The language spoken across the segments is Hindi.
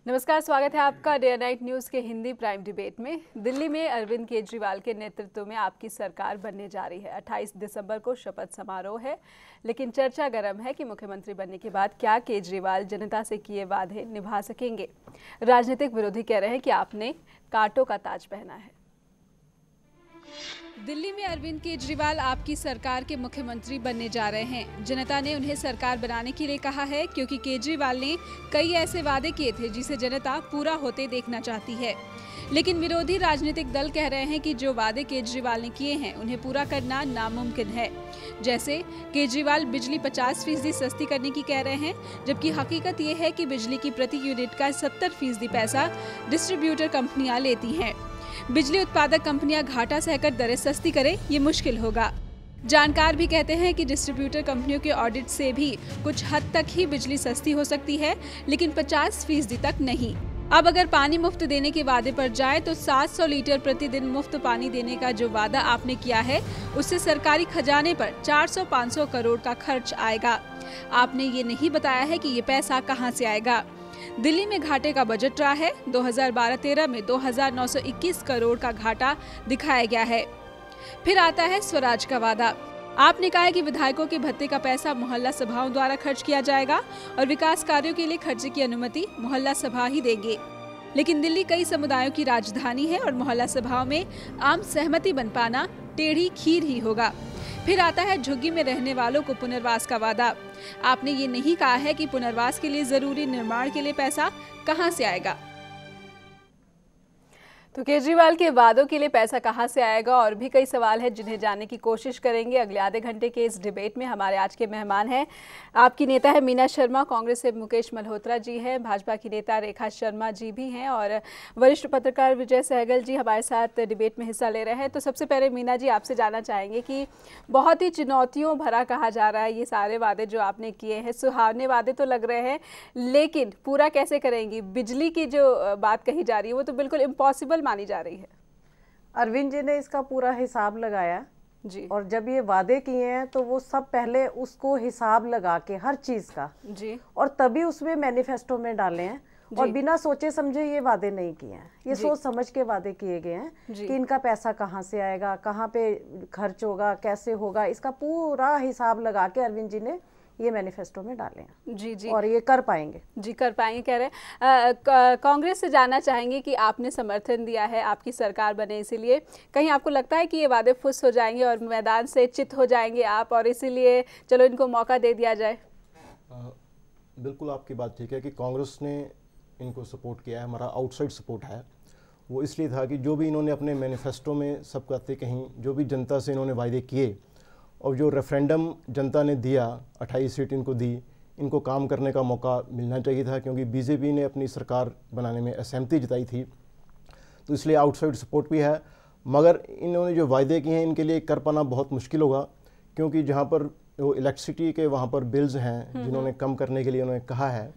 नमस्कार, स्वागत है आपका डे नाइट न्यूज़ के हिंदी प्राइम डिबेट में। दिल्ली में अरविंद केजरीवाल के नेतृत्व में आपकी सरकार बनने जा रही है। 28 दिसंबर को शपथ समारोह है, लेकिन चर्चा गर्म है कि मुख्यमंत्री बनने के बाद क्या केजरीवाल जनता से किए वादे निभा सकेंगे। राजनीतिक विरोधी कह रहे हैं कि आपने कांटों का ताज पहना है। दिल्ली में अरविंद केजरीवाल आपकी सरकार के मुख्यमंत्री बनने जा रहे हैं। जनता ने उन्हें सरकार बनाने के लिए कहा है, क्योंकि केजरीवाल ने कई ऐसे वादे किए थे जिसे जनता पूरा होते देखना चाहती है। लेकिन विरोधी राजनीतिक दल कह रहे हैं कि जो वादे केजरीवाल ने किए हैं उन्हें पूरा करना नामुमकिन है। जैसे केजरीवाल बिजली 50% सस्ती करने की कह रहे हैं, जबकि हकीकत ये है कि बिजली की प्रति यूनिट का 70% पैसा डिस्ट्रीब्यूटर कंपनियां लेती हैं। बिजली उत्पादक कंपनियां घाटा सहकर दरें सस्ती करें, ये मुश्किल होगा। जानकार भी कहते हैं कि डिस्ट्रीब्यूटर कंपनियों के ऑडिट से भी कुछ हद तक ही बिजली सस्ती हो सकती है, लेकिन 50% तक नहीं। अब अगर पानी मुफ्त देने के वादे पर जाए तो 700 लीटर प्रतिदिन मुफ्त पानी देने का जो वादा आपने किया है, उससे सरकारी खजाने पर 400-500 करोड़ का खर्च आएगा। आपने ये नहीं बताया है कि ये पैसा कहाँ से आएगा। दिल्ली में घाटे का बजट रहा है। 2012-13 में 2921 करोड़ का घाटा दिखाया गया है। फिर आता है स्वराज का वादा। आपने कहा है कि विधायकों के भत्ते का पैसा मोहल्ला सभाओं द्वारा खर्च किया जाएगा और विकास कार्यों के लिए खर्चे की अनुमति मोहल्ला सभा ही देंगे। लेकिन दिल्ली कई समुदायों की राजधानी है और मोहल्ला सभाओं में आम सहमति बन पाना टेढ़ी खीर ही होगा। फिर आता है झुग्गी में रहने वालों को पुनर्वास का वादा। आपने ये नहीं कहा है कि पुनर्वास के लिए जरूरी निर्माण के लिए पैसा कहां से आएगा। तो केजरीवाल के वादों के लिए पैसा कहां से आएगा और भी कई सवाल हैं जिन्हें जानने की कोशिश करेंगे अगले आधे घंटे के इस डिबेट में। हमारे आज के मेहमान हैं, आपकी नेता है मीना शर्मा, कांग्रेस से मुकेश मल्होत्रा जी हैं, भाजपा की नेता रेखा शर्मा जी भी हैं और वरिष्ठ पत्रकार विजय सहगल जी हमारे साथ डिबेट में हिस्सा ले रहे हैं। तो सबसे पहले मीना जी, आपसे जानना चाहेंगे कि बहुत ही चुनौतियों भरा कहा जा रहा है ये सारे वादे जो आपने किए हैं। सुहावने वादे तो लग रहे हैं, लेकिन पूरा कैसे करेंगी। बिजली की जो बात कही जा रही है वो तो बिल्कुल इम्पॉसिबल मानी जा रही है। अरविंद जी ने इसका पूरा हिसाब लगाया जी, और जब ये वादे किए हैं तो वो सब पहले उसको हिसाब लगा के हर चीज का जी, और तभी उसमें मैनिफेस्टो में डाले हैं और बिना सोचे समझे ये वादे नहीं किए हैं। ये सोच समझ के वादे किए गए हैं कि इनका पैसा कहाँ से आएगा, कहाँ पे खर्च होगा, कैसे होगा, इसका पूरा हिसाब लगा के अरविंद जी ने ये मैनिफेस्टो में डाले हैं। जी जी, और ये कर पाएंगे। जी कर पाएंगे कह रहे हैं। कांग्रेस से जानना चाहेंगे कि आपने समर्थन दिया है आपकी सरकार बने, इसीलिए कहीं आपको लगता है कि ये वादे फुस हो जाएंगे और मैदान से चित हो जाएंगे आप, और इसीलिए चलो इनको मौका दे दिया जाए। बिल्कुल आपकी बात ठीक है कि कांग्रेस ने इनको सपोर्ट किया है। हमारा आउटसाइड सपोर्ट है वो इसलिए था कि जो भी इन्होंने अपने मैनिफेस्टो में सब करते कहीं, जो भी जनता से इन्होंने वायदे किए और जो रेफरेंडम जनता ने दिया, 28 सीट इनको दी, इनको काम करने का मौका मिलना चाहिए था, क्योंकि बीजेपी ने अपनी सरकार बनाने में असहमति जताई थी, तो इसलिए आउटसाइड सपोर्ट भी है। मगर इन्होंने जो वायदे किए हैं इनके लिए कर पाना बहुत मुश्किल होगा, क्योंकि जहाँ पर वो इलेक्ट्रिसिटी के वहाँ पर बिल्स हैं जिन्होंने कम करने के लिए उन्होंने कहा है,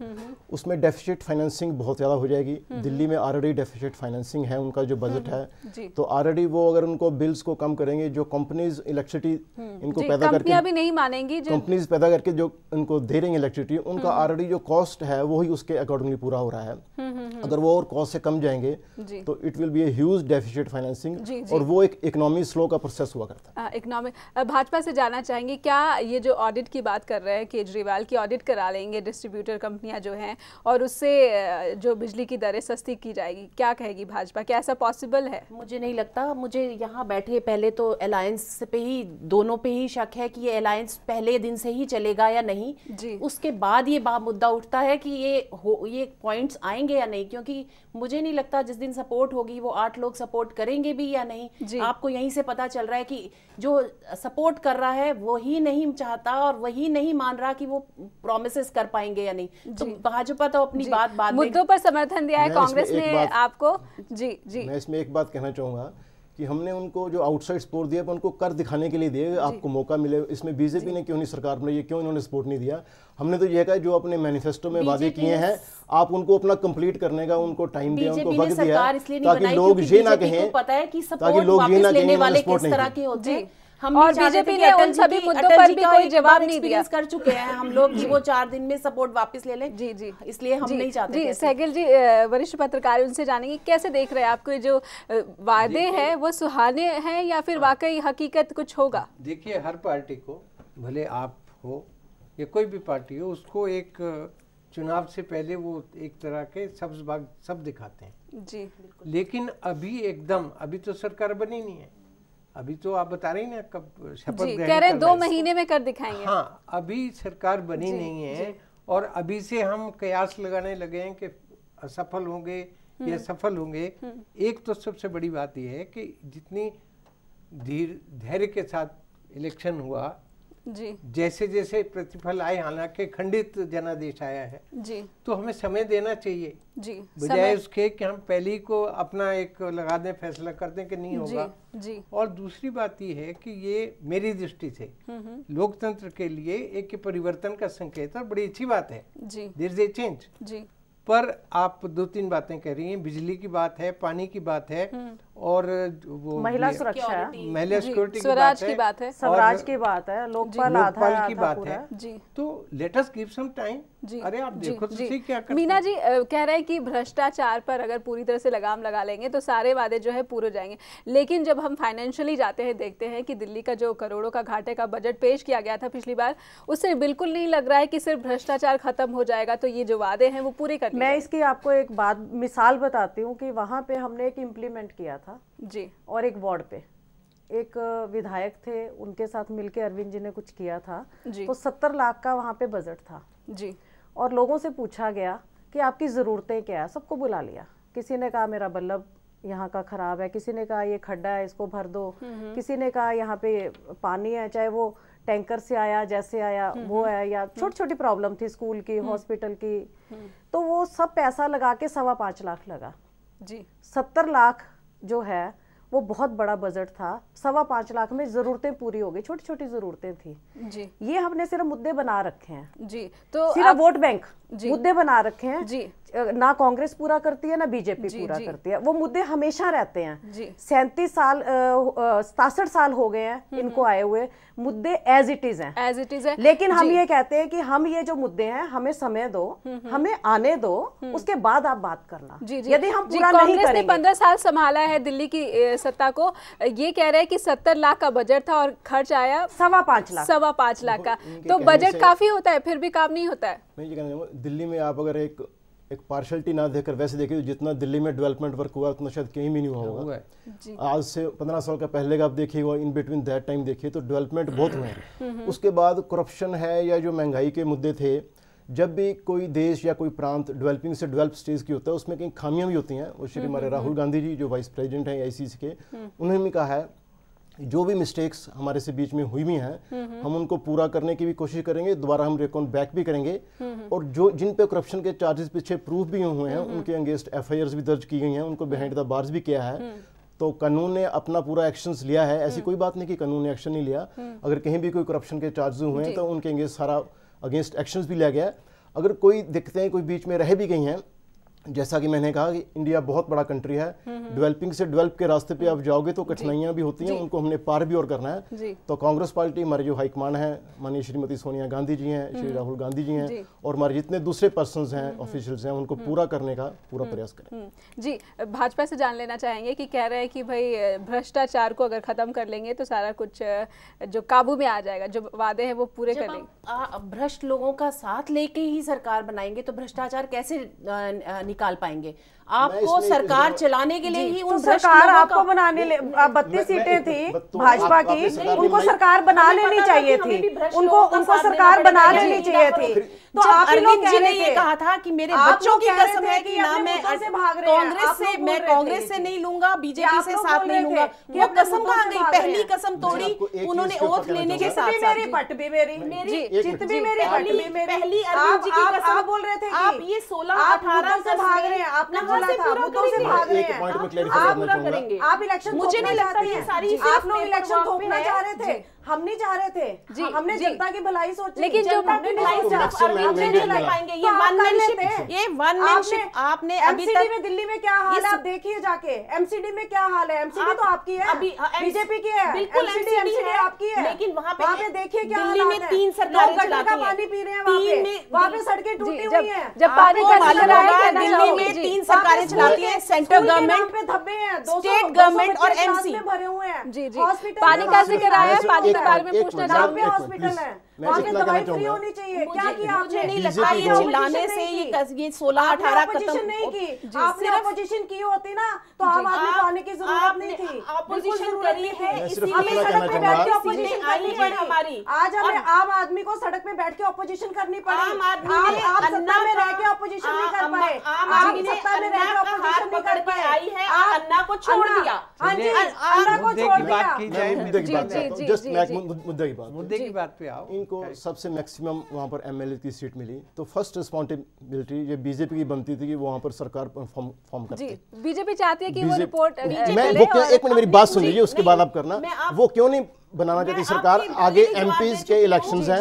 उसमें डेफिसिट फाइनेंसिंग बहुत ज़्यादा हो जाएगी। दिल्ली में ऑलरेडी डेफिसिट फाइनेंसिंग है, उनका जो बजट है, तो ऑलरेडी वो अगर उनको बिल्स को कम करेंगे, जो कंपनीज इलेक्ट्रिसिटी इनको पैदा करके भी नहीं मानेंगी, कंपनीज पैदा करके जो उनको दे रही है इलेक्ट्रिसिटी, उनका ऑलरेडी जो कॉस्ट है वही उसके अकॉर्डिंगली पूरा हो रहा है। अगर वो और कॉस्ट से कम जाएंगे तो it will be a huge deficit financing, और वो एक इकोनॉमी स्लो का प्रोसेस हुआ करता है। इकोनॉमी भाजपा से जानना चाहेंगे, क्या ये जो ऑडिट की बात कर रहे हैं केजरीवाल की, ऑडिट करा लेंगे डिस्ट्रीब्यूटर कंपनियां जो हैं और उससे जो बिजली की दरें सस्ती की जाएगी, क्या कहेगी भाजपा, क्या ऐसा पॉसिबल है? मुझे नहीं लगता। मुझे यहाँ बैठे पहले तो अलायंस पे ही, दोनों पे ही शक है कि ये अलायंस पहले दिन से ही चलेगा या नहीं जी। उसके बाद ये मुद्दा उठता है कि ये पॉइंट्स आएंगे या नहीं, क्योंकि मुझे नहीं लगता जिस दिन सपोर्ट होगी वो 8 लोग सपोर्ट करेंगे भी या नहीं। आपको यहीं से पता चल रहा है कि जो सपोर्ट कर रहा है वही नहीं चाहता और वही नहीं मान रहा कि वो प्रॉमिसेस कर पाएंगे या नहीं। तो भाजपा तो अपनी बात मुद्दों पर समर्थन दिया है कांग्रेस ने आपको। जी जी, मैं इसमें एक बात कहना चाहूंगा कि हमने उनको जो आउटसाइड सपोर्ट दिया उनको कर दिखाने के लिए दिए, आपको मौका मिले। इसमें बीजेपी ने क्यों नहीं सरकार बनाई, क्यों इन्होंने सपोर्ट नहीं दिया? हमने तो ये कहा जो अपने मैनिफेस्टो में वादे किए हैं आप उनको अपना कंप्लीट करने का उनको टाइम दिया, उनको वक्त दिया, ताकि लोग ये ना कहें, पता है कि ताकि लोग ये ना कहें वाले किस तरह के होते हैं। हम और बीजेपी ने उन सभी मुद्दों पर भी कोई जवाब नहीं दिया। कर चुके हैं हम लोग कि वो 4 दिन में सपोर्ट वापस ले लें। जी जी, इसलिए हम नहीं चाहते। जी सहगल जी, वरिष्ठ पत्रकार, उनसे जानेंगे कैसे देख रहे हैं आपको जो वादे हैं वो सुहाने हैं या फिर वाकई हकीकत कुछ होगा? देखिए, हर पार्टी को, भले आप हो या कोई भी पार्टी हो, उसको एक चुनाव से पहले वो एक तरह के सब्ज बाग सब दिखाते हैं जी। लेकिन अभी तो सरकार बनी नहीं है। अभी तो आप बता रही ना कब शपथ ग्रहण कह रहे हैं 2 महीने में कर दिखाएंगे। हाँ, अभी सरकार बनी नहीं है और अभी से हम कयास लगाने लगे हैं कि असफल होंगे या सफल होंगे। एक तो सबसे बड़ी बात यह है कि जितनी धैर्य के साथ इलेक्शन हुआ जी, जैसे जैसे प्रतिफल आए, हालांकि खंडित जनादेश आया है जी, तो हमें समय देना चाहिए जी, बजाय उसके कि हम पहले ही को अपना एक लगा दें, फैसला कर दें कि नहीं होगा। जी। और दूसरी बात ये है कि ये मेरी दृष्टि से लोकतंत्र के लिए एक परिवर्तन का संकेत और बड़ी अच्छी बात है। देयर इज ए चेंज जी। पर आप 2-3 बातें कह रही हैं, बिजली की बात है, पानी की बात है और वो महिला सुरक्षा, महिला सिक्योरिटी स्वराज की बात है, स्वराज की बात है, लोकपाल आधार की बात है जी। तो let us give some time. अरे आप देखो तो सही क्या करते हैं। मीना जी कह रहे हैं कि भ्रष्टाचार पर अगर पूरी तरह से लगाम लगा लेंगे तो सारे वादे जो है पूरे हो जाएंगे। लेकिन जब हम फाइनेंशियली जाते हैं, देखते हैं कि दिल्ली का जो करोड़ों का घाटे का बजट पेश किया गया था पिछली बार, उससे बिल्कुल नहीं लग रहा है कि सिर्फ भ्रष्टाचार खत्म हो जाएगा तो ये जो वादे हैं वो पूरे कर। मैं इसकी आपको एक बात मिसाल बताती हूँ कि वहाँ पे हमने एक इम्प्लीमेंट किया था जी, और एक वार्ड पे एक विधायक थे, उनके साथ मिलके अरविंद जी ने कुछ किया था जी। तो 70 लाख का वहाँ पे बजट था जी। और लोगों से पूछा गया कि आपकी ज़रूरतें क्या है, सबको बुला लिया। किसी ने कहा मेरा बल्ब यहाँ का ख़राब है, किसी ने कहा ये खड्डा है इसको भर दो, किसी ने कहा यहाँ पे पानी है, चाहे वो टैंकर से आया जैसे आया वो है, या छोटी छोटी प्रॉब्लम थी स्कूल की, हॉस्पिटल की, तो वो सब पैसा लगा के 5.25 लाख लगा जी। 70 लाख जो है वो बहुत बड़ा बजट था, 5.25 लाख में जरूरतें पूरी हो गई, छोटी छोटी जरूरतें थी जी। ये हमने सिर्फ मुद्दे बना रखे हैं जी, तो सिर्फ वोट बैंक मुद्दे बना रखे हैं जी। ना कांग्रेस पूरा करती है ना बीजेपी पूरा करती है, वो मुद्दे हमेशा रहते हैं। 67 साल हो गए हैं इनको आए हुए, मुद्दे एज इट इज हैं। लेकिन हम ये कहते हैं कि हम ये जो मुद्दे हैं हमें समय दो, हमें आने दो, उसके बाद आप बात करना। यदि हम पूरा नहीं करेंगे। कांग्रेस ने 15 साल संभाला है दिल्ली की सत्ता को, ये कह रहे हैं कि 70 लाख का बजट था और खर्च आया 5.25 लाख का, तो बजट काफी होता है फिर भी काम नहीं होता है। मैं ये कहना चाहूँगा, दिल्ली में आप अगर एक पार्शलिटी ना देखकर वैसे देखिए तो जितना दिल्ली में डेवलपमेंट वर्क हुआ उतना शायद कहीं भी नहीं हुआ होगा। आज से 15 साल का पहले का आप देखिए, इन बिटवीन दैट टाइम देखिए तो डेवलपमेंट बहुत हुए हैं। उसके बाद करप्शन है या जो महंगाई के मुद्दे थे, जब भी कोई देश या कोई प्रांत डेवलपिंग से डेवलप स्टेज की होता है उसमें कहीं खामियां भी होती हैं। और श्री हमारे राहुल गांधी जी जो वाइस प्रेसिडेंट हैं आईसीसी के, उन्होंने भी कहा है जो भी मिस्टेक्स हमारे से बीच में हुई भी हैं हम उनको पूरा करने की भी कोशिश करेंगे, दोबारा हम रिकॉन बैक भी करेंगे। और जो जिन पे करप्शन के चार्जेस पीछे प्रूफ भी हुए हैं उनके अगेंस्ट एफआईआर्स भी दर्ज की गई हैं, उनको बिहाइंड द बार्स भी किया है। तो कानून ने अपना पूरा एक्शंस लिया है, ऐसी कोई बात नहीं कि कानून ने एक्शन नहीं लिया। अगर कहीं भी कोई करप्शन के चार्जेस हुए हैं तो उनके अगेंस्ट सारा अगेंस्ट एक्शंस भी लिया गया है। अगर कोई दिक्कतें कोई बीच में रह भी गई हैं, जैसा कि मैंने कहा कि इंडिया बहुत बड़ा कंट्री है, डेवलपिंग से डेवलप के रास्ते पे आप जाओगे तो कठिनाइयां भी होती हैं, उनको हमने पार भी और करना है। तो कांग्रेस पार्टी, हमारे जो हाईकमान है माननीय श्रीमती सोनिया गांधी जी हैं, श्री राहुल गांधी जी हैं और हमारे जितने दूसरे पर्सन्स हैं, ऑफिशियल्स हैं, उनको पूरा करने का पूरा प्रयास करें। जी, भाजपा से जान लेना चाहेंगे कि कह रहे हैं कि भाई भ्रष्टाचार को अगर खत्म कर लेंगे तो सारा कुछ जो काबू में आ जाएगा, जो वादे हैं वो पूरे कर लेंगे। भ्रष्ट लोगों का साथ लेके ही सरकार बनाएंगे तो भ्रष्टाचार कैसे निकाल पाएंगे? आपको सरकार चलाने के लिए ही उन सरकार आपको बनाने 32 सीटें थी भाजपा की, उनको सरकार बना लेनी चाहिए थी, उनको सरकार बना लेनी चाहिए थी। तो आप अरविंद जी ने ये कहा था कि मेरे बच्चों की कसम है कि ना मैं कांग्रेस से नहीं लूंगा, बीजेपी से साथ नहीं लूंगा, वो कसम कहाँ गई? पहली कसम तोड़ी उन्होंने ओथ लेने के साथ। मेरी पट भी मेरी चित भी मेरी पट भी मेरी। पहली अरविंद जी की कसम बोल रहे थे आप ये 16-18 से भाग रहे हैं, आपने बोला था मुद्दों से भाग रहे हैं, आप पूरा करेंगे। आप इलेक्शन, मुझे नहीं लगता ये सारी आप लोग इलेक्शन थोपना चाह रहे थे, हम नहीं चाह रहे थे जी, हमने जनता की भलाई सोची, लेकिन जो आपने एमसीडी में दिल्ली में क्या हाल है आप देखिए जाके, एमसीडी में क्या हाल है, एमसीडी तो आपकी है, बीजेपी की है, बिल्कुल एमसीडी आपकी है, लेकिन वहाँ पे देखिए क्या दिल्ली में 3 सरकारें चलाती हैं, पानी पी रहे हैं वहाँ पे सड़कें टूटी हुई हैं, जब पानी का दिल्ली में 3 सरकारें चलाती है, सेंट्रल गवर्नमेंट पे धब्बे हैं, स्टेट गवर्नमेंट और एमसी भरे हुए हैं। जी जी, पानी का जिक्र आया, पानी के बारे में पूछना चाहूंगी। हॉस्पिटल है, वहाँ पे दवाई फ्री होनी चाहिए, क्या किया आपने? नहीं लगता ये चिल्लाने से ये 16-18 खत्म नहीं की, आपने अपोजिशन की होती ना तो आम आदमी को आने की जरूरत नहीं थी, अपोजिशन करी है इसीलिए सड़क पे बैठ के अपोजिशन करनी पड़ी। आज हमें आम आदमी को सड़क पे बैठ के अपोजिशन करनी पड़ी। आप सत्ता में रह के अपोजिशन नहीं कर पाए, आप सत्ता में रह के अपोजिशन नहीं कर पाए, आई है अन्ना को छोड़ दिया। हाँ जी, अन्ना को छोड़ दिया। मुद्दे की बात पे आओ। इनको सबसे मैक्सिमम वहाँ पर एमएलए की सीट मिली, तो फर्स्ट रिस्पॉन्सिबिलिटी ये बीजेपी की बनती थी कि वो वहाँ पर सरकार फॉर्म करती। बीजेपी चाहती है कि वो रिपोर्ट मैं वो क्यों, एक मिनट मेरी बात सुन लीजिए, उसके बाद आप करना, वो क्यों नहीं बनाना चाहती सरकार? आगे एमपीज के इलेक्शंस हैं,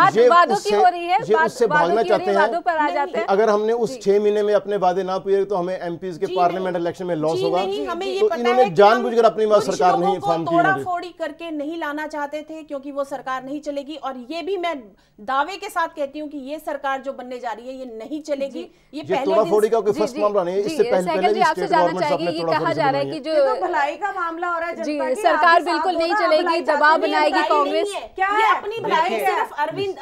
ये उससे भागना चाहते हैं। अगर हमने उस 6 महीने में अपने वादे ना पूरे तो हमें एमपीज के पार्लियामेंट इलेक्शन में लॉस होगा। तो इन्होंने जानबूझकर अपनी बात सरकार नहीं फॉर्म की, तोड़ाफोड़ी करके नहीं लाना चाहते थे क्योंकि वो सरकार नहीं चलेगी। और ये भी मैं दावे के साथ कहती हूँ कि ये सरकार जो बनने जा रही है ये नहीं चलेगी। ये तोड़ाफोड़ी का कोई फर्स्ट मामला नहीं है, इससे पहले आपसे जानना चाहिए, ये कहा जा रहा है कि जो भलाई का मामला हो रहा है, सरकार बिल्कुल नहीं चलेगी, दबाव बनाएगी कांग्रेस। क्या ये अपनी भलाई सिर्फ अरविंद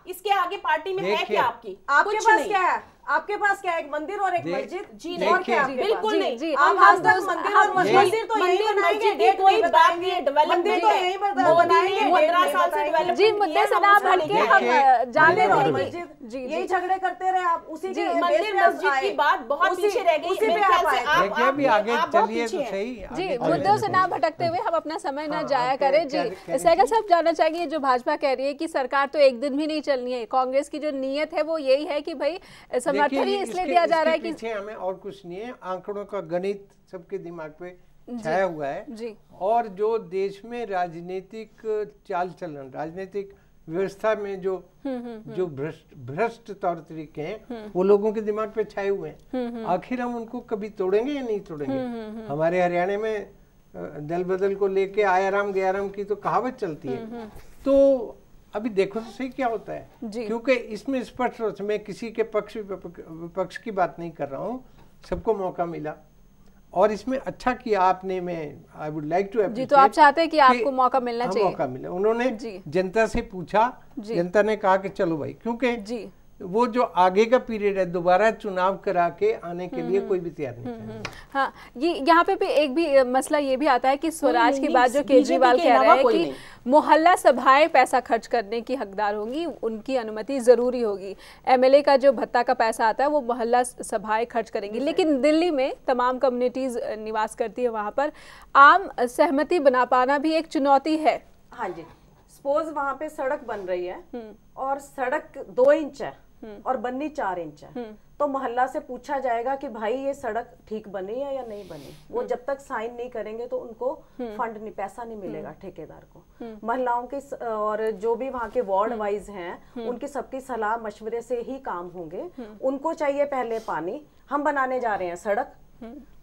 इसके आगे पार्टी में है क्या आपकी? आपके पास क्या है? आपके पास क्या है? एक मंदिर और एक मस्जिद? जी नहीं, बिल्कुल नहीं जी। आप आज तक मंदिर और मस्जिद तो यही बनाएंगे, कोई बात नहीं है, डेवलपमेंट तो यही बनाएंगे। 15 साल से डेवलपमेंट जी, मुद्दे से ना भटके, हम जाने और मस्जिद यही झगड़े करते रहे आप, उसी के मंदिर मस्जिद की बात बहुत पीछे रह गई। उसी पे आप भी आगे चलिए तो सही जी, मुद्दों से ना भटकते हुए हम अपना समय ना जाया करें। जी सहगल साहब, जानना चाहिए, जो भाजपा कह रही है कि सरकार तो एक दिन भी नहीं चलनी है, कांग्रेस की जो नीयत है वो यही है कि भाई समर्थन ही इसलिए दिया जा रहा है कि पीछे हमें और कुछ नहीं है, आंकड़ों का गणित सबके दिमाग पे छाया हुआ है जी। और जो देश में राजनीतिक चाल चलन, राजनीतिक व्यवस्था में जो भ्रष्ट तौर तरीके हैं वो लोगों के दिमाग पे छाए हुए हैं। आखिर हम उनको कभी तोड़ेंगे या नहीं तोड़ेंगे? हमारे हरियाणा में दल बदल को लेके आया राम गया राम की तो कहावत चलती है। तो अभी देखो तो सही क्या होता है, क्योंकि इसमें स्पष्ट रूप से मैं किसी के पक्ष विपक्ष की बात नहीं कर रहा हूँ, सबको मौका मिला और इसमें अच्छा किया आपने। मैं आई वुड लाइक टू जी, तो आप चाहते हैं कि आपको मौका मिलना चाहिए? मौका मिला, उन्होंने जनता से पूछा, जनता ने कहा कि चलो भाई, क्योंकि वो जो आगे का पीरियड है दोबारा चुनाव करा के आने के लिए कोई भी तैयार नहीं। हाँ, ये यहाँ पे भी एक भी मसला ये भी आता है कि स्वराज के बाद जो केजरीवाल कह रहे हैं कि मोहल्ला सभाएं पैसा खर्च करने की हकदार होंगी, उनकी अनुमति जरूरी होगी। एमएलए का जो भत्ता का पैसा आता है वो मोहल्ला सभाएं खर्च करेंगी, लेकिन दिल्ली में तमाम कम्युनिटीज निवास करती है, वहाँ पर आम सहमति बना पाना भी एक चुनौती है। हाँ जी, सपोज वहाँ पे सड़क बन रही है और सड़क 2 इंच है और बननी 4 इंच है, तो मोहल्ला से पूछा जाएगा कि भाई ये सड़क ठीक बनी है या नहीं बनी। वो जब तक साइन नहीं करेंगे तो उनको फंड नहीं, पैसा नहीं मिलेगा ठेकेदार को। महिलाओं के और जो भी वहाँ के वार्ड वाइज हैं उनकी सबकी सलाह मशवरे से ही काम होंगे। उनको चाहिए पहले पानी, हम बनाने जा रहे हैं सड़क,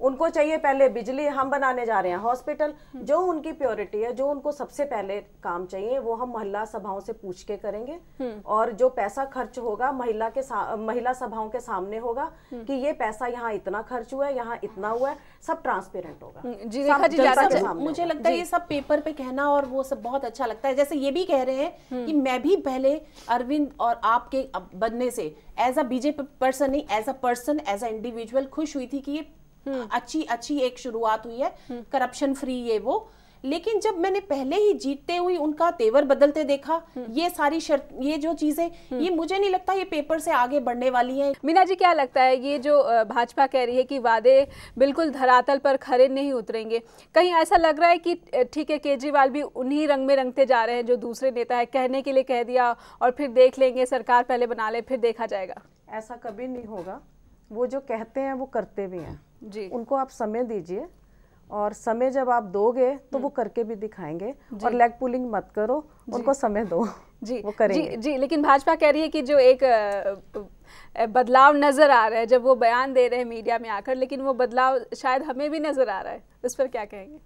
उनको चाहिए पहले बिजली, हम बनाने जा रहे हैं हॉस्पिटल। जो उनकी प्योरिटी है, जो उनको सबसे पहले काम चाहिए वो हम महिला सभाओं से पूछ के करेंगे और जो पैसा खर्च होगा महिला सभाओं के सामने होगा कि ये पैसा यहाँ इतना खर्च हुआ है, यहाँ इतना हुआ है, सब ट्रांसपेरेंट होगा। मुझे लगता है ये सब पेपर पे कहना और वो सब बहुत अच्छा लगता है। जैसे ये भी कह रहे हैं कि मैं भी पहले अरविंद और आपके बनने से एज अ बीजेपी पर्सन नहीं, as a person, as a individual खुश हुई थी कि ये अच्छी एक शुरुआत हुई है, करप्शन फ्री ये वो। लेकिन जब मैंने पहले ही जीतते हुए उनका तेवर बदलते देखा, ये सारी शर्त, ये जो चीजें, ये मुझे नहीं लगता ये पेपर से आगे बढ़ने वाली हैं। मीना जी, क्या लगता है ये जो भाजपा कह रही है कि वादे बिल्कुल धरातल पर खरे नहीं उतरेंगे, कहीं ऐसा लग रहा है कि ठीक है केजरीवाल भी उन्हीं रंग में रंगते जा रहे हैं जो दूसरे नेता है, कहने के लिए कह दिया और फिर देख लेंगे, सरकार पहले बना ले फिर देखा जाएगा? ऐसा कभी नहीं होगा। वो जो कहते हैं वो करते भी हैं जी। उनको आप समय दीजिए और समय जब आप दोगे तो वो करके भी दिखाएंगे, और लेग पुलिंग मत करो, उनको समय दो जी, वो करेंगे। जी, लेकिन भाजपा कह रही है कि जो एक बदलाव नजर आ रहा है जब वो बयान दे रहे हैं मीडिया में आकर, लेकिन वो बदलाव शायद हमें भी नजर आ रहा है, उस पर क्या कहेंगे?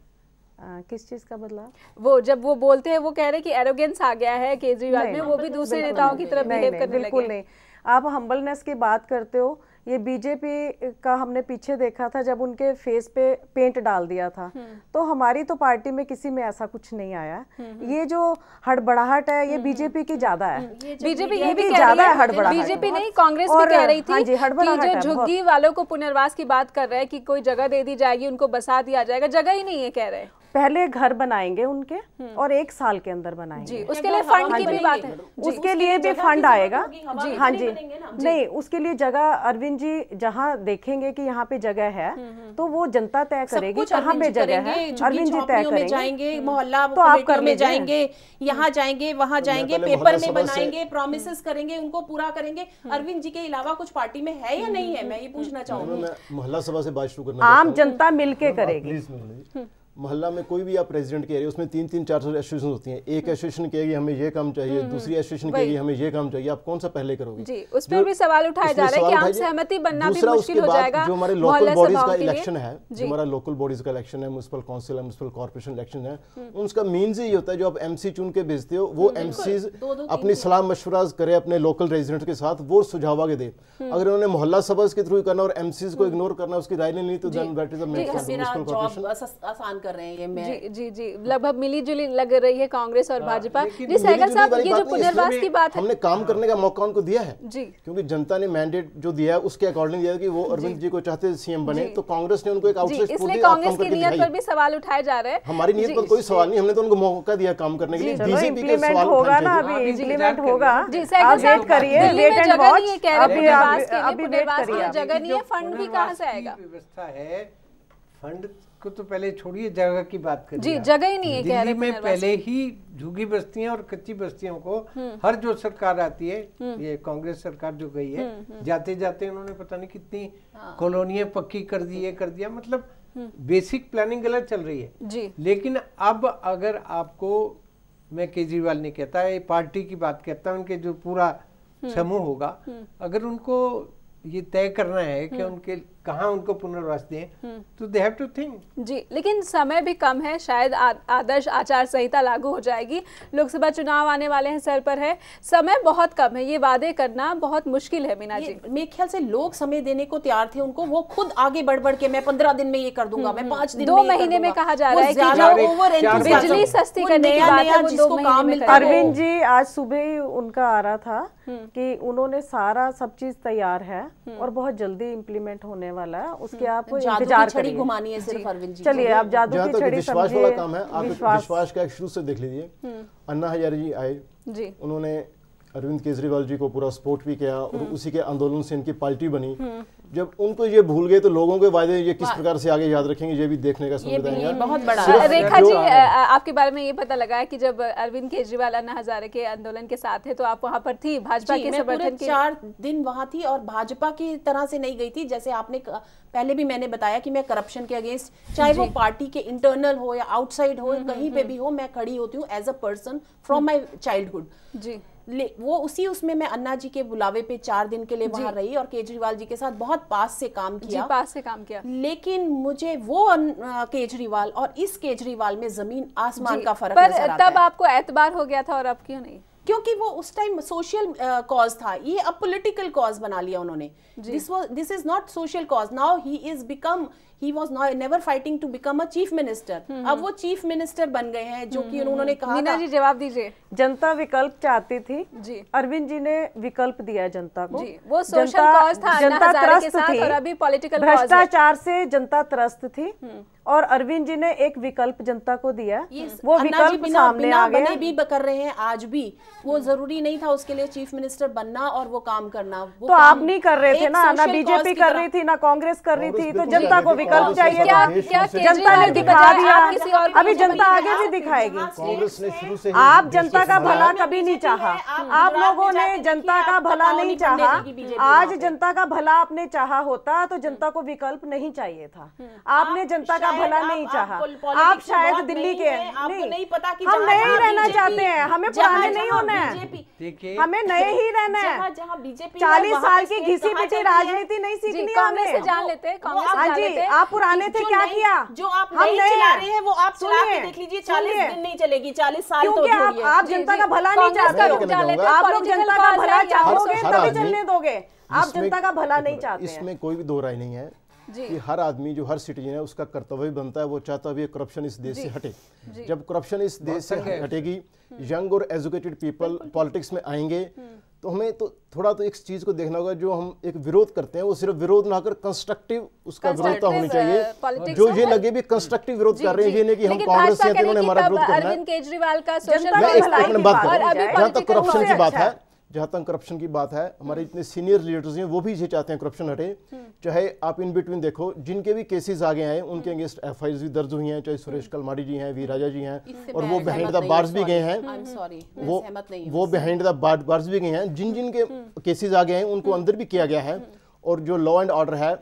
किस चीज का बदलाव? वो जब वो बोलते हैं, वो कह रहे हैं कि एरोगेंस आ गया है केजरीवाल में, वो भी दूसरे नेताओं की तरफ बिहेव करने लगे। बिल्कुल नहीं, आप हम्बलनेस की बात करते हो, ये बीजेपी का हमने पीछे देखा था जब उनके फेस पे पेंट डाल दिया था, तो हमारी तो पार्टी में किसी में ऐसा कुछ नहीं आया। ये जो हड़बड़ाहट है ये बीजेपी की ज्यादा है, बीजेपी ये भी कह रही है, हड़बड़ाहट बीजेपी नहीं कांग्रेस भी कह रही थी हाँ जी, कि जो झुग्गी वालों को पुनर्वास की बात कर रहे हैं कि कोई जगह दे दी जाएगी, उनको बसा दिया जाएगा, जगह ही नहीं है कह रहे हैं। पहले घर बनाएंगे उनके और 1 साल के अंदर बनाएंगे जी, उसके लिए फंड की भी बात है, उसके लिए भी फंड आएगा जी, हाँ जी, नहीं उसके लिए जगह अरविंद जी जहाँ देखेंगे कि यहाँ पे जगह है तो वो जनता तय करेगी कहाँ पे जगह है, अरविंद जी तय करेंगे, जाएंगे मोहल्ला तो आप कर में जाएंगे, यहाँ जाएंगे वहाँ जाएंगे, पेपर में बनाएंगे, प्रॉमिसेस करेंगे, उनको पूरा करेंगे। अरविंद जी के अलावा कुछ पार्टी में है या नहीं है, मैं ये पूछना चाहूंगी। मोहल्ला सभा से बात शुरू करना, आम जनता मिलके करेगी। मोहल्ला में कोई भी आप प्रेसिडेंट कह रहे हैं, उसमें 3-4 एसोसिएशन होती हैं। एक एसोसिएशन कहेगी हमें ये काम चाहिए, दूसरी एसोसिएशन कहेगी हमें ये काम चाहिए, आप कौन सा पहले करोगे? जी, उस पर भी सवाल उठाया जा रहा है कि आम सहमति बनना भी मुश्किल हो जाएगा। जो हमारे लोकल बॉडीज का इलेक्शन है, जो हमारा लोकल बॉडीज का इलेक्शन है, म्युनिसिपल काउंसिल है, म्युनिसिपल कॉर्पोरेशन इलेक्शन है, उनका मीन्स ही होता है जो आप एमसी चुन के भेजते हो, वो एमसीज अपनी सलाह मशवरा करे अपने लोकल रेजिडेंट के साथ, वो सुझाव आगे दे। अगर उन्होंने मोहल्ला सभा के थ्रू करना और एमसीज को इग्नोर करना, उसकी राय नहीं, तो then that is a municipal corporation आसान कर रहे हैं ये। जी जी, लगभग मिली जुली लग रही है कांग्रेस और भाजपा। जी सहगल साहब, ये जो पुनर्वास की बात है, हमने काम करने का मौका उनको दिया है जी, क्योंकि जनता ने मैंडेट जो दिया है उसके अकॉर्डिंग दिया कि वो अरविंद जी को चाहते सीएम बने, तो कांग्रेस ने उनको एक आउटसाइड स्पोर्ट दिया। कांग्रेस की नियत पर भी सवाल उठाए जा रहे हैं। हमारी नियत पर कोई सवाल नहीं, हमने तो उनको मौका दिया काम करने के लिए। बीजेपी के सवाल होगा ना, अभी इम्प्लीमेंट होगा। जी सहगल साहब, करिए, दिल्ली में जगह नहीं है, कह रहे पुनर्वास के लिए, अभी पुनर्वास के लिए जगह नहीं है, फंड भी कहां से आएगा? व्यवस्था है, फंड को तो पहले छोड़िए, जगह की बात करिए। जी, जगह ही नहीं है कह रहे दिल्ली में पहले ही झुग्गी बस्तियां और कच्ची बस्तियों को हर जो सरकार आती है, ये कांग्रेस सरकार जो गई है, जाते जाते उन्होंने पता नहीं कितनी कॉलोनियां पक्की कर दी है, कर दिया, मतलब बेसिक प्लानिंग गलत चल रही है जी। लेकिन अब अगर आपको, मैं केजरीवाल नहीं कहता, ये पार्टी की बात कहता हूँ, उनके जो पूरा समूह होगा, अगर उनको ये तय करना है कि उनके कहाँ उनको पुनर्वास दें, तो दे हैव टू थिंक। जी, लेकिन समय भी कम है, शायद आदर्श आचार संहिता लागू हो जाएगी, लोकसभा चुनाव आने वाले हैं, सर पर है, समय बहुत कम है, ये वादे करना बहुत मुश्किल है। मीना जी, मेरे ख्याल से लोग समय देने को तैयार थे उनको, वो खुद आगे बढ़ के मैं 15 दिन में ये कर दूंगा, मैं 5 दिन 2 महीने में कहा जा रहा है कि बिजली सस्ती करने की बात है, वो 2 महीने में। अरविंद जी आज सुबह ही उनका आ रहा था कि उन्होंने सारा सब चीज तैयार है और बहुत जल्दी इम्प्लीमेंट होने वाला है, उसके आप इंतजार करिए। घुमानी है सिर्फ अरविंद जी। चलिए आप जादू की छड़ी विश्वास वाला काम है, आप विश्वास का शुरू से देख लीजिए। अन्ना हजारे जी आए जी, उन्होंने अरविंद केजरीवाल जी को पूरा सपोर्ट भी किया और उसी के आंदोलन से इनकी पार्टी बनी। जब उनको ये भूल गए तो लोगों के वादे ये किस प्रकार से आगे याद रखेंगे, ये भी देखने का समय देंगे। बहुत बड़ा रेखा जी, आपके बारे में ये पता लगा है कि जब अरविंद केजरीवाल अन्ना हजारे के आंदोलन के साथ थे तो आप वहां पर थी, भाजपा के समर्थन के 4 दिन वहां थी और भाजपा की तरह से नहीं गई थी, जैसे आपने पहले भी मैंने बताया कि मैं करप्शन के अगेंस्ट, चाहे वो पार्टी के इंटरनल हो या आउटसाइड हो, कहीं पे भी हो, मैं खड़ी होती हूँ as a person from my childhood जी। वो उसमें मैं अन्ना जी के बुलावे पे 4 दिन के लिए वहां रही और केजरीवाल जी के साथ बहुत पास से काम किया। लेकिन मुझे वो केजरीवाल और इस केजरीवाल में जमीन आसमान का फर्क नजर आता है। तब आपको एतबार हो गया था और अब क्यों नहीं? क्योंकि वो उस टाइम सोशल कॉज था, ये अब पॉलिटिकल कॉज बना लिया उन्होंने। This is not social cause, now he was never fighting to become a chief minister। अब वो चीफ मिनिस्टर बन गए हैं, जो कि उन्होंने कहा। मीना जी जवाब दीजिए। जनता विकल्प चाहती थी जी, अरविंद जी ने विकल्प दिया जनता को जी। वो सोशल कॉज था, जनता त्रस्त थी और अभी पॉलिटिकल कॉज है। भ्रष्टाचार से जनता त्रस्त थी और अरविंद जी ने एक विकल्प जनता को दिया, वो विकल्प सामने आ गया। भी कर रहे हैं आज भी, वो जरूरी नहीं था उसके लिए चीफ मिनिस्टर बनना और वो काम करना। तो आप नहीं कर रहे थे ना बीजेपी कर रही थी ना कांग्रेस कर रही थी, तो जनता को विकल्प चाहिए था। जनता ने दिखा दिया, अभी जनता आगे भी दिखाएगी। कांग्रेस ने शुरू से आप जनता का भला कभी नहीं चाहा, आप लोगों ने जनता का भला नहीं चाहा। आज जनता का भला आपने चाहा होता तो जनता को विकल्प नहीं चाहिए था, आपने जनता का भला नहीं चाहा। आप शायद दिल्ली के हैं, आपको नहीं पता कि हम नए ही रहना चाहते हैं, हमें पुराने नहीं होना है, हमें नए ही रहना है। जहाँ बीजेपी 40 साल की घिसी पिटी राजनीति नहीं सीखनी है हमें। जान लेते हैं हाँ जी, आप पुराने थे, क्या किया? जो आप नहीं चला रहे हैं वो आप चला के देख लीजिए। 40 दिन नहीं चलेगी, 40 साल तो क्योंकि आप जनता का भला नहीं चाहते हो। आप लोग जनता का भला चाहोगे तभी चलने दोगे, आप जनता का भला नहीं चाहते। इसमें कोई भी दो राय नहीं है कि हर आदमी जो हर सिटीजन है उसका कर्तव्य बनता है, वो चाहता है करप्शन इस देश से हटे। जब करप्शन इस देश से हटेगी, यंग और एजुकेटेड पीपल पॉलिटिक्स में आएंगे, तो हमें तो थोड़ा तो एक चीज को देखना होगा, जो हम एक विरोध करते हैं वो सिर्फ विरोध ना कर कंस्ट्रक्टिव उसका विरोधता होनी चाहिए। जो ये लगे भी कंस्ट्रक्टिव विरोध कर रहे हैं, ये नहीं कि हम कांग्रेस से इन्होंने हमारा विरोध करना है। अरविंद केजरीवाल का जहाँ तक करप्शन की बात है, जहाँ तक करप्शन की बात है, हमारे जितने सीनियर लीडर्स हैं वो भी ये चाहते हैं करप्शन हटे। चाहे आप इन बिटवीन देखो, जिनके भी केसेस आगे आए उनके अगेंस्ट एफआईआर भी दर्ज हुई हैं, चाहे सुरेश कलमाड़ी जी हैं, वी राजा जी हैं, और वो बिहाइंड द बार्स भी गए हैं, वो बिहाइंड द बार्स भी गए हैं। जिन जिन के केसेस आगे हैं उनको अंदर भी किया गया है। और जो लॉ एंड ऑर्डर है,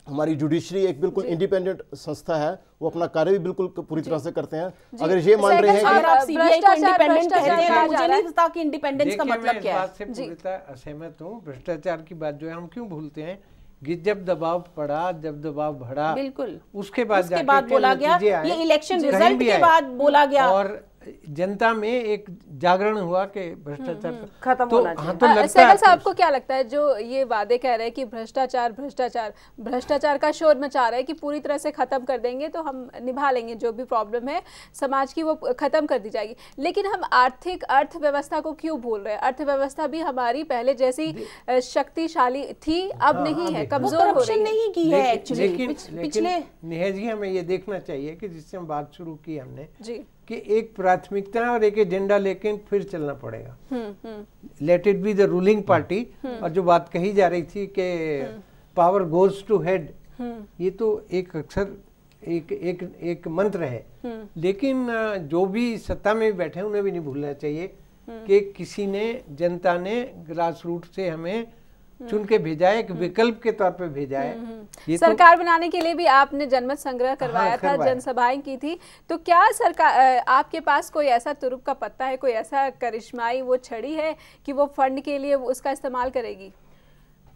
हमारी जुडिशरी एक बिल्कुल इंडिपेंडेंट संस्था है, वो अपना कार्य भी बिल्कुल पूरी तरह से करते हैं। अगर ये मान रहे हैं कि आप सीबीआई को इंडिपेंडेंट कहते हैं, मुझे नहीं पता कि इंडिपेंडेंस का मतलब क्या है। मैं इस बात से पूरी तरह असहमत हूँ। भ्रष्टाचार की बात जो है हम क्यों भूलते हैं कि जब दबाव पड़ा, जब दबाव बढ़ा, बिल्कुल उसके बाद बोला गया, ये इलेक्शन रिजल्ट के बाद बोला गया, और जनता में एक जागरण हुआ कि भ्रष्टाचार खत्म होना चाहिए। तो लगता सहगल साहब को क्या लगता है, जो ये वादे कह रहे हैं कि भ्रष्टाचार भ्रष्टाचार भ्रष्टाचार का शोर मचा रहे हैं कि पूरी तरह से खत्म कर देंगे तो हम निभा लेंगे, जो भी प्रॉब्लम है समाज की वो खत्म कर दी जाएगी, लेकिन हम आर्थिक अर्थव्यवस्था को क्यों भूल रहे हैं? अर्थव्यवस्था भी हमारी पहले जैसी शक्तिशाली थी, अब नहीं है, कमजोर हो रही है। नहीं की है एक्चुअली। पिछले नेहा जी, हमें ये देखना चाहिए कि जिससे हम बात शुरू की हमने जी, कि एक प्राथमिकता और एक एजेंडा लेकिन फिर चलना पड़ेगा। Let it be the ruling party. और जो बात कही जा रही थी कि पावर गोज टू हेड, ये तो एक अक्सर एक मंत्र है, लेकिन जो भी सत्ता में बैठे उन्हें भी नहीं भूलना चाहिए कि किसी ने, जनता ने ग्रास रूट से हमें चुन के भेजा है, एक विकल्प के तौर पे भेजा है। ये सरकार बनाने के लिए भी आपने जनमत संग्रह करवाया था, जनसभाएं की थी, तो क्या सरकार, आपके पास कोई ऐसा तुरुप का पत्ता है, कोई ऐसा करिश्माई वो छड़ी है कि वो फंड के लिए उसका इस्तेमाल करेगी?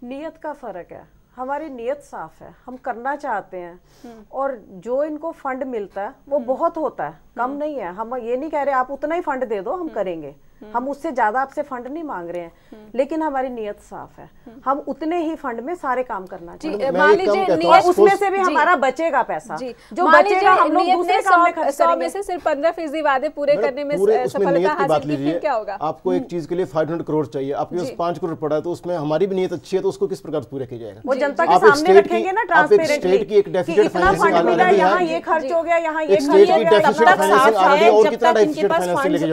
नियत का फर्क है, हमारी नियत साफ है, हम करना चाहते हैं, और जो इनको फंड मिलता है वो बहुत होता है, कम नहीं है। हम ये नहीं कह रहे आप उतना ही फंड दे दो, हम करेंगे, हम उससे ज्यादा आपसे फंड नहीं मांग रहे हैं, लेकिन हमारी नियत साफ है, हम उतने ही फंड में सारे काम करना चाहिए। मान लीजिए उसमें से भी हमारा बचेगा पैसा, जो बचेगा हम लोग दूसरे काम में खर्च 100 में से सिर्फ 15% वादे पूरे करने में सफलता हासिल की, फिर क्या होगा? आपको एक चीज के लिए 500 करोड़ चाहिए, आपके पास 5 करोड़ पड़ा है, तो उसमें हमारी भी नियत अच्छी है, तो उसको किस प्रकार पूरा किया जाएगा? वो जनता के सामने रखेंगे ना ट्रांसपेरेंटली, इतना फंड मिला, यहाँ ये खर्च हो गया, यहाँ ये खर्च हो गया,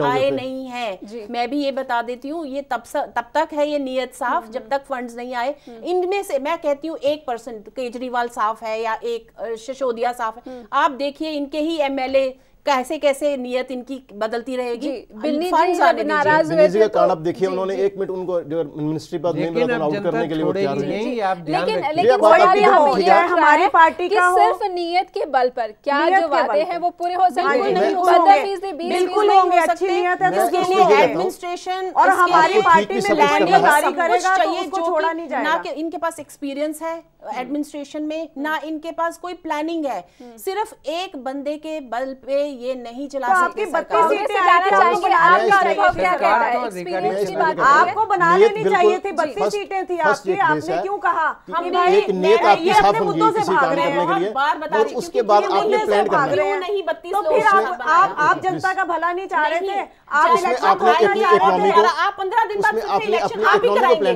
आए नहीं है। मैं भी ये बता देती हूँ, ये तब तक है ये नियत साफ जब तक फंड्स नहीं आए। इनमें से मैं कहती हूँ 1% केजरीवाल साफ है या एक सिसोदिया साफ है। आप देखिए इनके ही एमएलए कैसे कैसे नियत इनकी बदलती रहेगी। बिन्नी जी नाराज हुए थे, कारण आप देखिए, उन्होंने 1 मिनट उनको जो मिनिस्ट्री पद नहीं मिला तो आउट करने के लिए वो तैयार लेकिन हमारी पार्टी का सिर्फ नियत के बल पर क्या जो वादे हैं वो पूरे हो सकते नहीं? 15% बिल्कुल होंगे, अच्छी नियत है तो उसके लिए एडमिनिस्ट्रेशन और हमारी पार्टी में लैंड जारी करेगा तो चाहिए, उसको छोड़ा नहीं जाएगा। ना इनके पास एक्सपीरियंस है एडमिनिस्ट्रेशन में, ना इनके पास कोई प्लानिंग है, सिर्फ एक बंदे के बल पे ये नहीं चला सकते। आपको बना लेनी चाहिए थी, 32 सीटें थी आपकी, आपने क्यों कहा एक नियत आपकी साफ होगी किसी काम करने के लिए, और उसके बाद आपने प्लान करना है। नहीं 32 तो फिर आप जनता का भला नहीं चाह रहे थे, आप इलेक्शन आप 15 दिन बाद इलेक्शन आप ही कराएंगे,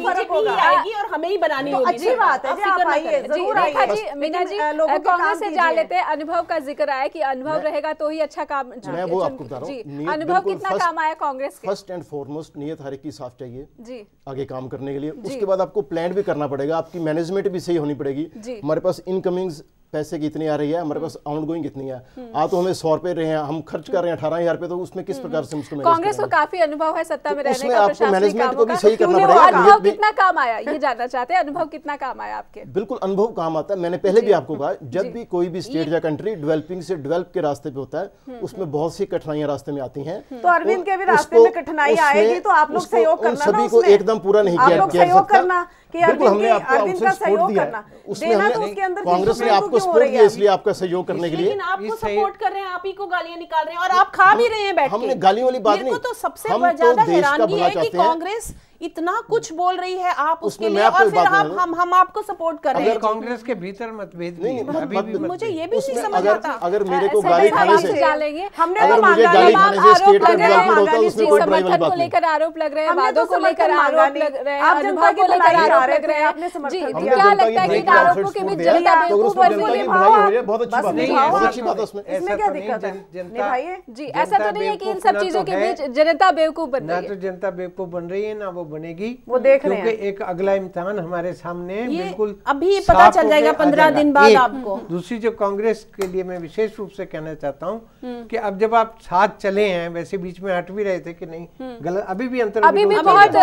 आएगी और हमें ही बनानी होगी। अच्छी बात है, आप आइए, जरूर आइए। मीना जी, कांग्रेस से जान लेते हैं, अनुभव का जिक्र आया कि अनुभव रहेगा तो ही अच्छा काम। मैं वो आपको बता रहा हूँ, अनुभव कितना काम आया कांग्रेस के? फर्स्ट एंड फॉरमोस्ट नियत हर एक की साफ चाहिए जी, आगे काम करने के लिए। उसके बाद आपको प्लान भी करना पड़ेगा, आपकी मैनेजमेंट भी सही होनी पड़ेगी। हमारे पास इनकमिंग पैसे की इतनी आ रही है, हमारे पास आउट गोइंग कितनी है, आ तो हमें 100 रुपए रहे हैं, हम खर्च कर रहे हैं 18,000 रुपए, तो उसमें किस प्रकार से उसको कांग्रेस को काफी अनुभव है सत्ता में रहने का, आपको मैनेजमेंट को भी सही करना पड़ेगा। पड़ेगा। अनुभव कितना काम आया ये जानना चाहते हैं, अनुभव कितना काम आया आपके? बिल्कुल अनुभव काम आता है। मैंने पहले भी आपको कहा, जब भी कोई भी स्टेट या कंट्री डेवलपिंग से डेवलप के रास्ते पे होता है, उसमें बहुत सी कठिनाइयां रास्ते में आती हैं। तो अरविंद के भी रास्ते में कठिनाई आएगी तो आप लोग सहयोग करना, सभी को एकदम पूरा नहीं किया जा सकता। बिल्कुल, हमने आपको सपोर्ट दिया, उसमें हमने कांग्रेस ने आपको सपोर्ट दिया, इसलिए आपका सहयोग करने के लिए। लेकिन आपको सपोर्ट कर रहे हैं, आप ही को गालियां निकाल रहे हैं और आप खा भी रहे हैं बैठ के। हमने गालियों वाली बात नहीं, तो सबसे ज्यादा हैरानी है कि कांग्रेस इतना कुछ बोल रही है आप उसके लिए, और फिर हम आपको सपोर्ट कर रहे हैं। कांग्रेस के भीतर मतभेद नहीं, मुझे ये भी नहीं समझ आता। अगर मेरे को गाली खाने से, हमने अगर मुझे गाली खाने से स्टेट का डेवलपमेंट होता है, उसमें कोई बड़ी बात नहीं। को लेकर आरोप लग रहे हैं, वादों को लेकर आरोप लग रहे हैं, अनुभव को लेकर आरोप लग रहे हैं। जी, क्या लगता है कि इन आरोपों के बीच जनता बेवकूफ बन रही है? बहुत अच्छी बात है, बहुत अच्छी बात है उसमें। इसमें क्या दिक्कत है? जी, ऐसा तो नहीं है कि इन सब चीजों के बीच जनता बेवकूफ बन रही है। ना तो जनता बेवकूफ बन रही है, ना वो बनेगी, क्योंकि एक अगला इम्तिहान हमारे सामने है, बिल्कुल अभी पता चल जाएगा 15 दिन बाद आपको। दूसरी जो कांग्रेस के लिए मैं विशेष रूप से कहना चाहता हूँ कि अब जब आप साथ चले हैं, वैसे बीच में हट भी रहे थे कि नहीं, गलत, अभी भी अंतर, अभी भी बहुत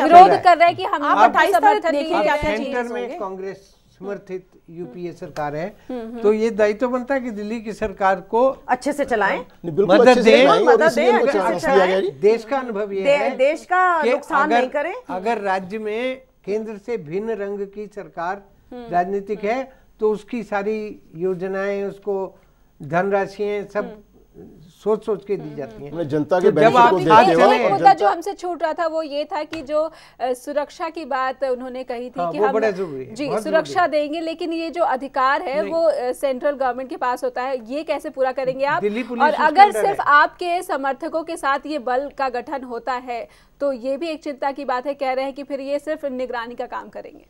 विरोध कर रहे हैं कि हम 28 समर्थन सेंटर में कांग्रेस समर्थित यूपीए सरकार है, तो ये दायित्व बनता है कि दिल्ली की सरकार को अच्छे से चलाएं, मदद दें, देश का अनुभव ये है, देश का नुकसान नहीं करें। अगर राज्य में केंद्र से भिन्न रंग की सरकार राजनीतिक है, तो उसकी सारी योजनाएं, उसको धनराशियां सब सोच सोच के दी जाती हैं। जनता के बेनिफिट को देखते हुए एक मुद्दा जो हमसे छूट रहा था वो ये था कि जो सुरक्षा की बात उन्होंने कही थी कि हम जी सुरक्षा देंगे, लेकिन ये जो अधिकार है वो सेंट्रल गवर्नमेंट के पास होता है, ये कैसे पूरा करेंगे आप? और अगर सिर्फ आपके समर्थकों के साथ ये बल का गठन होता है तो ये भी एक चिंता की बात है। कह रहे हैं कि फिर ये सिर्फ निगरानी का काम करेंगे।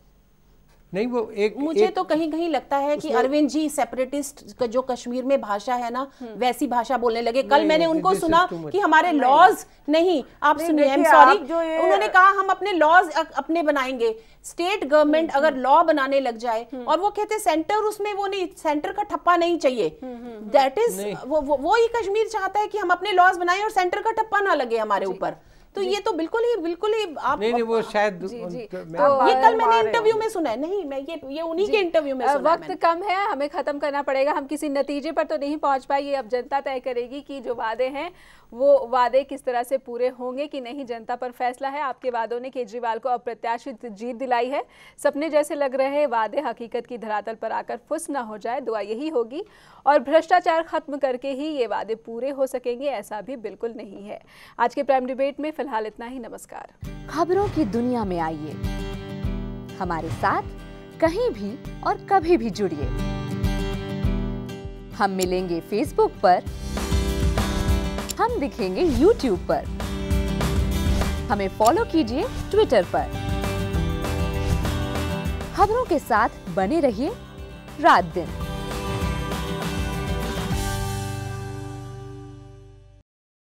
नहीं, वो मुझे तो कहीं कहीं लगता है कि अरविंद जी सेपरेटिस्ट का जो कश्मीर में भाषा है ना, वैसी भाषा बोलने लगे। कल मैंने उनको सुना कि हमारे लॉज नहीं, आप सुनिए, आई एम सॉरी, उन्होंने कहा हम अपने लॉज अपने बनाएंगे। स्टेट गवर्नमेंट अगर लॉ बनाने लग जाए और वो कहते सेंटर उसमें वो नहीं, सेंटर का ठप्पा नहीं चाहिए, दैट इज वो ही कश्मीर चाहता है कि हम अपने लॉज बनाएं और सेंटर का ठप्पा ना लगे हमारे ऊपर। तो ये तो बिल्कुल ही आप नहीं वो शायद जी। तो ये कल मैंने इंटरव्यू में सुना है, नहीं मैं ये उन्हीं के इंटरव्यू में सुना। वक्त कम है, हमें खत्म करना पड़ेगा, हम किसी नतीजे पर तो नहीं पहुंच पाए। ये अब जनता तय करेगी कि जो वादे हैं वो वादे किस तरह से पूरे होंगे कि नहीं, जनता पर फैसला है। आपके वादों ने केजरीवाल को अप्रत्याशित जीत दिलाई है। सपने जैसे लग रहे हैं वादे हकीकत की धरातल पर आकर फुस न हो जाए, दुआ यही होगी। और भ्रष्टाचार खत्म करके ही ये वादे पूरे हो सकेंगे, ऐसा भी बिल्कुल नहीं है। आज के प्राइम डिबेट में फिलहाल इतना ही। नमस्कार। खबरों की दुनिया में आइए, हमारे साथ कहीं भी और कभी भी जुड़िए। हम मिलेंगे फेसबुक पर, हम दिखेंगे यूट्यूब पर, हमें फॉलो कीजिए ट्विटर पर। खबरों के साथ बने रहिए रात दिन।